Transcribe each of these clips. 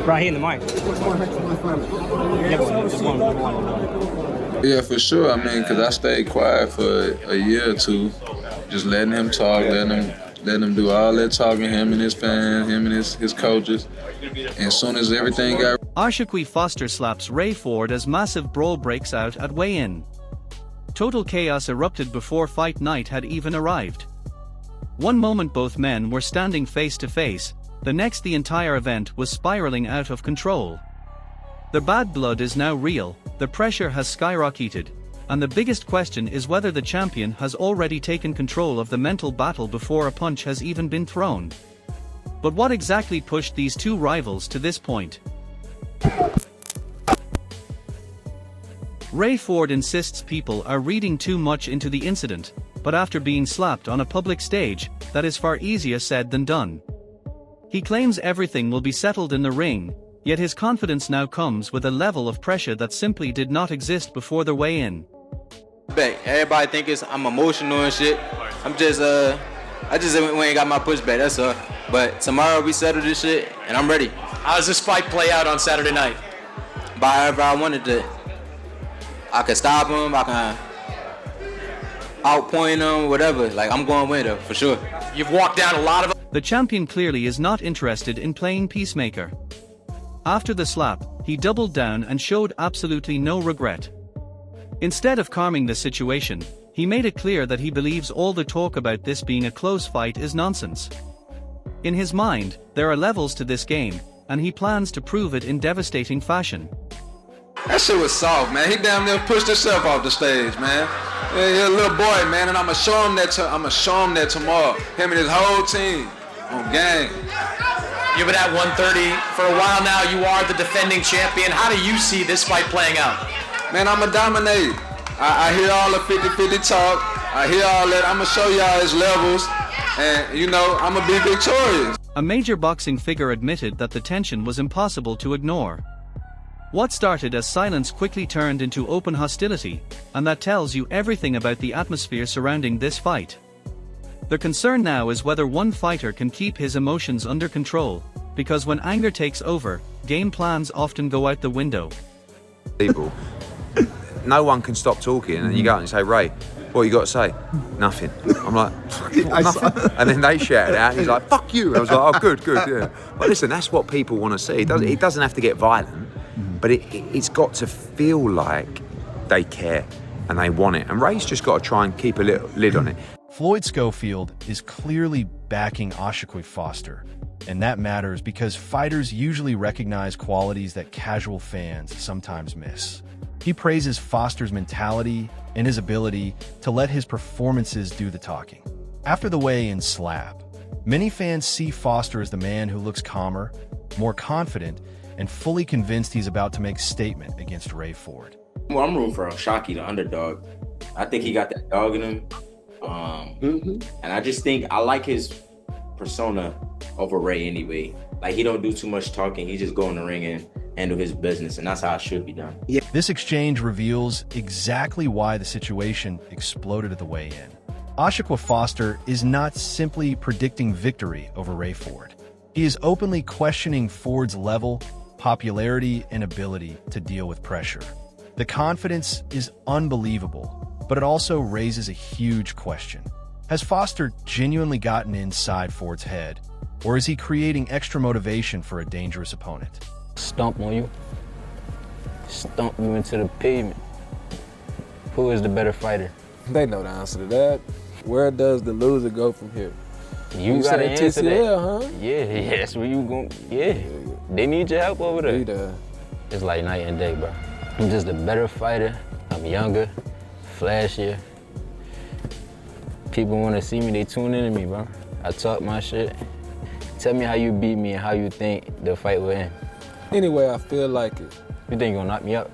Right here in the mic. Yeah, for sure. I mean, because I stayed quiet for a year or two, just letting him talk, letting him do all that talking, him and his fans, him and his coaches. And as soon as everything got... Ashaqui Foster slaps Ray Ford as massive brawl breaks out at weigh-in. Total chaos erupted before fight night had even arrived. One moment both men were standing face to face, the next the entire event was spiraling out of control. The bad blood is now real, the pressure has skyrocketed, and the biggest question is whether the champion has already taken control of the mental battle before a punch has even been thrown. But what exactly pushed these two rivals to this point? Ray Ford insists people are reading too much into the incident, but after being slapped on a public stage, that is far easier said than done. He claims everything will be settled in the ring, yet his confidence now comes with a level of pressure that simply did not exist before the weigh-in. Everybody think I'm emotional and shit. I just went and got my pushback, that's all. But tomorrow we settle this shit, and I'm ready. How does this fight play out on Saturday night? By however I wanted to. I can stop him, I can outpoint him, whatever. Like, I'm going with him, for sure. You've walked down a lot of... The champion clearly is not interested in playing peacemaker. After the slap, he doubled down and showed absolutely no regret. Instead of calming the situation, he made it clear that he believes all the talk about this being a close fight is nonsense. In his mind, there are levels to this game, and he plans to prove it in devastating fashion. That shit was soft, man. He damn near pushed himself off the stage, man. Yeah, he's a little boy, man, and I'ma show him that tomorrow. Him and his whole team on game. You've been at 130 for a while now. You are the defending champion. How do you see this fight playing out? Man, I'ma dominate. I hear all the 50-50 talk. I hear all that. I'ma show y'all his levels, and you know, I'ma be victorious. A major boxing figure admitted that the tension was impossible to ignore. What started as silence quickly turned into open hostility, and that tells you everything about the atmosphere surrounding this fight. The concern now is whether one fighter can keep his emotions under control, because when anger takes over, game plans often go out the window. People, no one can stop talking, and you go out and say, Ray, what you got to say? Nothing. I'm like, nothing. And then they shouted out, and he's like, fuck you. I was like, oh, good, yeah. But listen, that's what people want to see. It doesn't have to get violent, but it's got to feel like they care and they want it. And Ray's just got to try and keep a little lid on it. Floyd Schofield is clearly backing Ashaqui Foster, and that matters because fighters usually recognize qualities that casual fans sometimes miss. He praises Foster's mentality and his ability to let his performances do the talking. After the weigh-in slap, many fans see Foster as the man who looks calmer, more confident, and fully convinced he's about to make a statement against Ray Ford. Well, I'm rooting for Ashaqui, the underdog. I think he got that dog in him. And I just think I like his persona over Ray anyway. Like, he don't do too much talking. He just go in the ring and handle his business, and that's how it should be done. Yeah. This exchange reveals exactly why the situation exploded at the weigh-in. Ashaqui Foster is not simply predicting victory over Ray Ford. He is openly questioning Ford's level, popularity, and ability to deal with pressure. The confidence is unbelievable, but it also raises a huge question. Has Foster genuinely gotten inside Ford's head, or is he creating extra motivation for a dangerous opponent? Stomp on you. Stomp you into the pavement. Who is the better fighter? They know the answer to that. Where does the loser go from here? You gotta answer TCL, that. Huh? Yeah, that's where you going. Yeah. They need your help over there. It's like night and day, bro. I'm just a better fighter. I'm younger, flashier. People want to see me, they tune into me, bro. I talk my shit. Tell me how you beat me and how you think the fight will end. Anyway, I feel like it. You think you're gonna knock me up?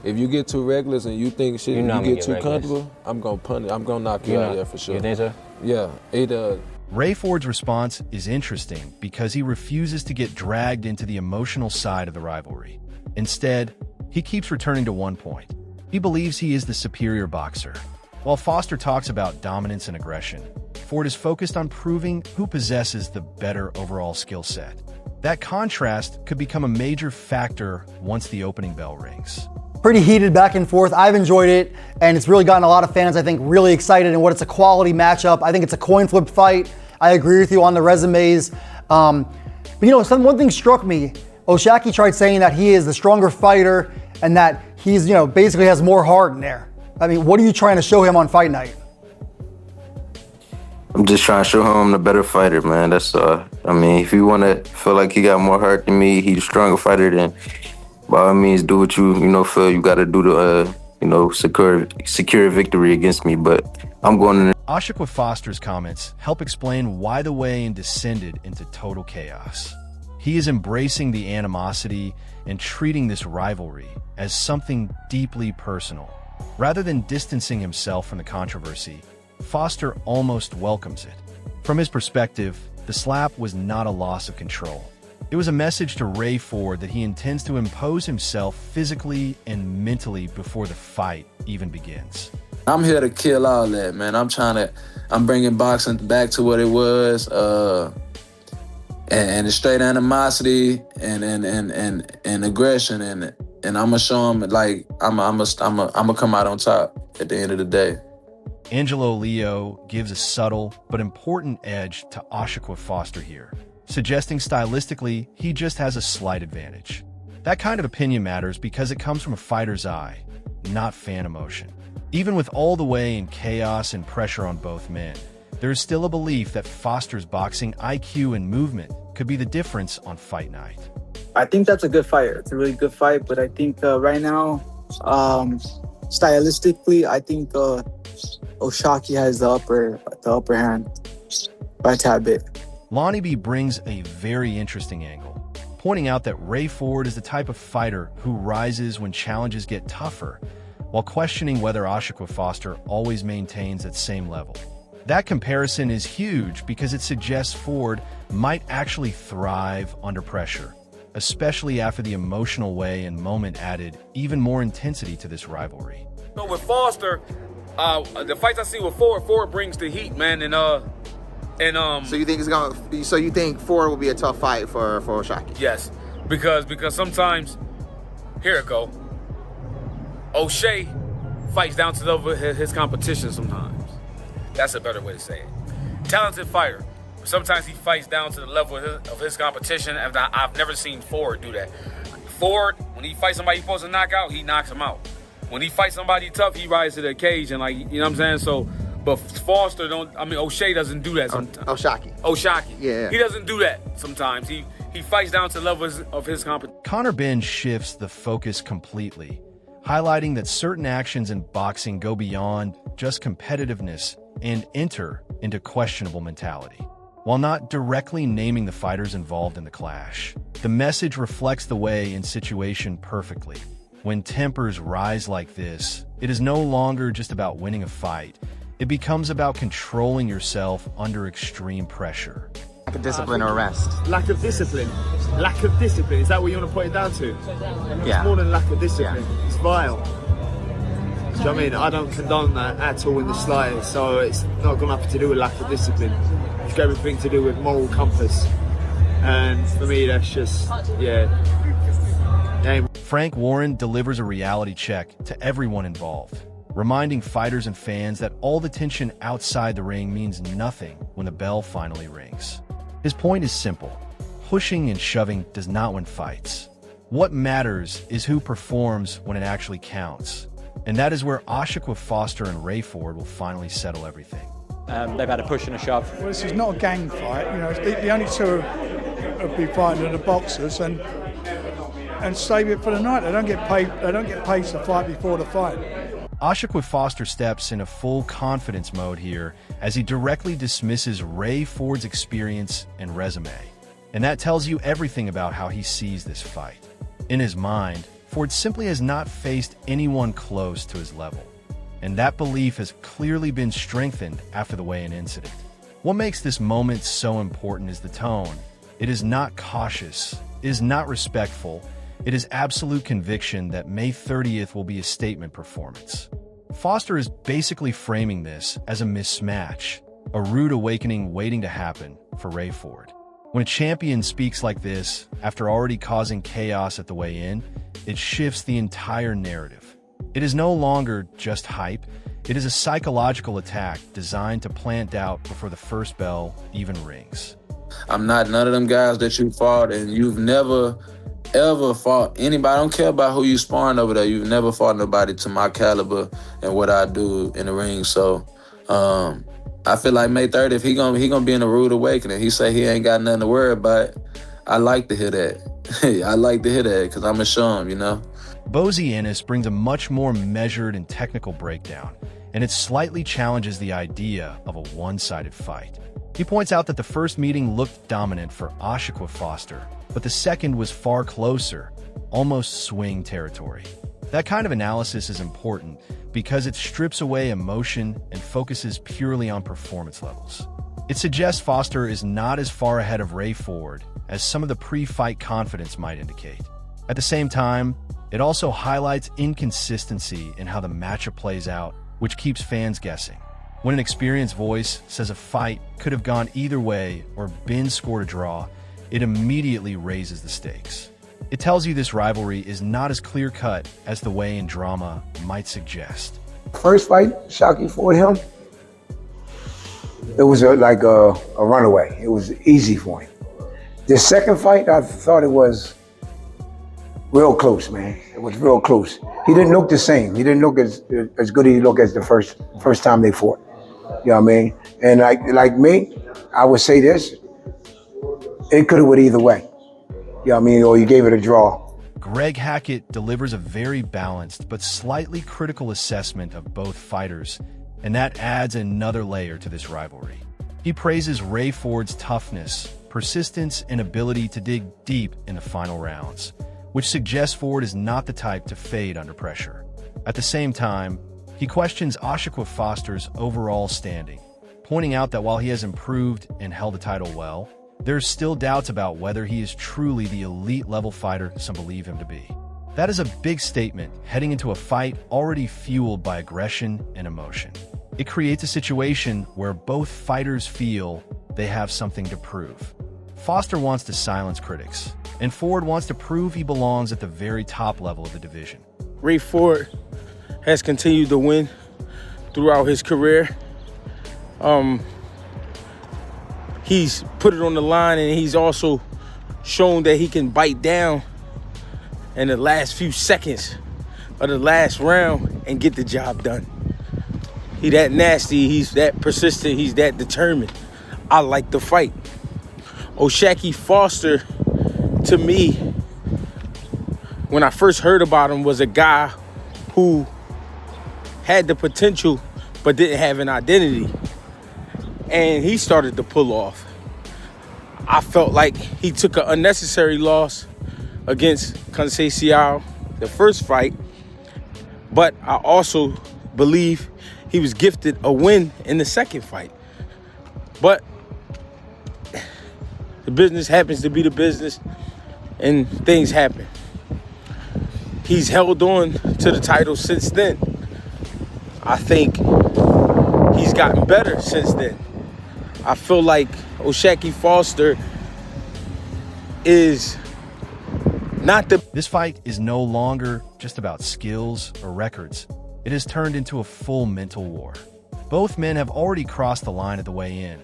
If you get too reckless and you think shit, you get too comfortable, I'm gonna punt it. I'm gonna knock you out there for sure. You think so? Yeah, Ray Ford's response is interesting because he refuses to get dragged into the emotional side of the rivalry. Instead, he keeps returning to one point. He believes he is the superior boxer. While Foster talks about dominance and aggression, Ford is focused on proving who possesses the better overall skill set. That contrast could become a major factor once the opening bell rings. Pretty heated back and forth. I've enjoyed it, and it's really gotten a lot of fans, I think, really excited in what it's a quality matchup. I think it's a coin flip fight. I agree with you on the resumes. But you know, one thing struck me. O'Shaquie tried saying that he is the stronger fighter and that he's, you know, basically has more heart in there. I mean, what are you trying to show him on fight night? I'm just trying to show him I'm the better fighter, man. That's I mean, if you want to feel like he got more heart than me, he's a stronger fighter, then by all means, do what you feel you got to do to, secure a victory against me. But I'm going to. Oshaquie Foster's comments help explain why the weigh-in descended into total chaos. He is embracing the animosity and treating this rivalry as something deeply personal. Rather than distancing himself from the controversy, Foster almost welcomes it. From his perspective, the slap was not a loss of control. It was a message to Ray Ford that he intends to impose himself physically and mentally before the fight even begins. I'm here to kill all that, man. I'm bringing boxing back to what it was, and the straight animosity and aggression, and I'm gonna show him like I'm gonna come out on top at the end of the day. Angelo Leo gives a subtle but important edge to Oshaquie Foster here, suggesting stylistically he just has a slight advantage. That kind of opinion matters because it comes from a fighter's eye, not fan emotion. Even with all the weigh-in chaos and pressure on both men, there is still a belief that Foster's boxing IQ and movement could be the difference on fight night. I think that's a good fight. It's a really good fight, but I think right now, stylistically, I think O'Shaquie has the upper hand by a tad bit. Lonnie B brings a very interesting angle, pointing out that Ray Ford is the type of fighter who rises when challenges get tougher, while questioning whether Oshaquie Foster always maintains that same level. That comparison is huge because it suggests Ford might actually thrive under pressure, especially after the emotional weigh-in moment added even more intensity to this rivalry. So with Foster, the fights I see with Ford brings the heat, man, So you think you think Ford will be a tough fight for O'Shaquie? Yes, because sometimes, here it go. O'Shea fights down to the level of his competition sometimes. That's a better way to say it. Talented fighter. Sometimes he fights down to the level of his competition, and I've never seen Ford do that. Ford, when he fights somebody he's supposed to knock out, he knocks him out. When he fights somebody tough, he rises to the occasion, like, you know what I'm saying? So, but Foster O'Shea doesn't do that sometimes. O'Shaquie. Yeah. He doesn't do that sometimes. He fights down to the level of his competition. Conor Benn shifts the focus completely, highlighting that certain actions in boxing go beyond just competitiveness and enter into questionable mentality. While not directly naming the fighters involved in the clash, the message reflects the weigh-in situation perfectly. When tempers rise like this, it is no longer just about winning a fight. It becomes about controlling yourself under extreme pressure. Lack of discipline or rest. Lack of discipline. Lack of discipline. Is that what you want to put it down to? Yeah. It's more than lack of discipline. Yeah. It's vile. Do you know what I mean? I don't condone that at all in the slightest. So it's not got nothing to do with lack of discipline. It's got everything to do with moral compass. And for me, that's just, Frank Warren delivers a reality check to everyone involved, reminding fighters and fans that all the tension outside the ring means nothing when the bell finally rings. His point is simple. Pushing and shoving does not win fights. What matters is who performs when it actually counts. And that is where Oshaquie Foster and Ray Ford will finally settle everything. They've had a push and a shove. Well, this is not a gang fight. You know, the only two who'll be fighting are the boxers and save it for the night. They don't get paid to fight before the fight. Oshaquie Foster steps into full confidence mode here as he directly dismisses Ray Ford's experience and resume. And that tells you everything about how he sees this fight. In his mind, Ford simply has not faced anyone close to his level. And that belief has clearly been strengthened after the weigh-in incident. What makes this moment so important is the tone. It is not cautious, it is not respectful, it is absolute conviction that May 30th will be a statement performance. Foster is basically framing this as a mismatch, a rude awakening waiting to happen for Ray Ford. When a champion speaks like this, after already causing chaos at the weigh-in, it shifts the entire narrative. It is no longer just hype, it is a psychological attack designed to plant doubt before the first bell even rings. I'm not none of them guys that you fought, and you've never, ever fought anybody. I don't care about who you sparring over there. You've never fought nobody to my caliber and what I do in the ring. So I feel like May 30th, he gonna be in a rude awakening. He say he ain't got nothing to worry about. I like to hear that. I like to hear that because I'm going to show him, you know? Bozy Ennis brings a much more measured and technical breakdown, and it slightly challenges the idea of a one-sided fight. He points out that the first meeting looked dominant for Oshaqua Foster, but the second was far closer, almost swing territory. That kind of analysis is important because it strips away emotion and focuses purely on performance levels. It suggests Foster is not as far ahead of Ray Ford as some of the pre-fight confidence might indicate. At the same time, it also highlights inconsistency in how the matchup plays out, which keeps fans guessing. When an experienced voice says a fight could have gone either way or been scored a draw, it immediately raises the stakes. It tells you this rivalry is not as clear-cut as the weigh-in drama might suggest. First fight, Shockey fought him, it was like a runaway. It was easy for him. The second fight, I thought it was real close, man. It was real close. He didn't look the same. He didn't look as good as he looked as the first time they fought. You know what I mean? And like me, I would say this, it could have went either way. You know what I mean? Or you gave it a draw. Greg Hackett delivers a very balanced but slightly critical assessment of both fighters, and that adds another layer to this rivalry. He praises Ray Ford's toughness, persistence, and ability to dig deep in the final rounds, which suggests Ford is not the type to fade under pressure. At the same time, he questions Oshaqua Foster's overall standing, pointing out that while he has improved and held the title well, there's still doubts about whether he is truly the elite-level fighter some believe him to be. That is a big statement heading into a fight already fueled by aggression and emotion. It creates a situation where both fighters feel they have something to prove. Foster wants to silence critics, and Ford wants to prove he belongs at the very top level of the division. Ray Ford has continued to win throughout his career. He's put it on the line, and he's also shown that he can bite down in the last few seconds of the last round and get the job done. He that nasty, he's that persistent, he's that determined. I like the fight. Oshaquie Foster, to me, when I first heard about him, was a guy who had the potential but didn't have an identity. And he started to pull off. I felt like he took an unnecessary loss against Conceição the first fight, but I also believe he was gifted a win in the second fight. But the business happens to be the business, and things happen. He's held on to the title since then. I think he's gotten better since then. I feel like Oshaquie Foster is not the... This fight is no longer just about skills or records. It has turned into a full mental war. Both men have already crossed the line at the weigh-in,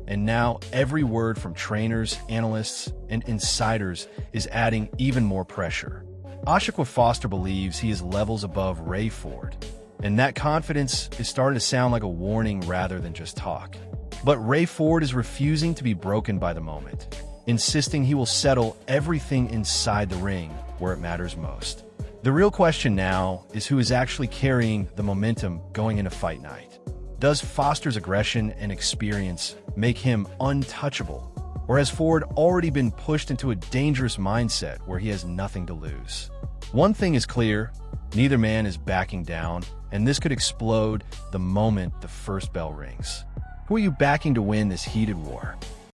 and now every word from trainers, analysts, and insiders is adding even more pressure. Oshaqua Foster believes he is levels above Ray Ford, and that confidence is starting to sound like a warning rather than just talk. But Ray Ford is refusing to be broken by the moment, insisting he will settle everything inside the ring where it matters most. The real question now is who is actually carrying the momentum going into fight night. Does Foster's aggression and experience make him untouchable, or has Ford already been pushed into a dangerous mindset where he has nothing to lose? One thing is clear, neither man is backing down, and this could explode the moment the first bell rings. Who are you backing to win this heated war?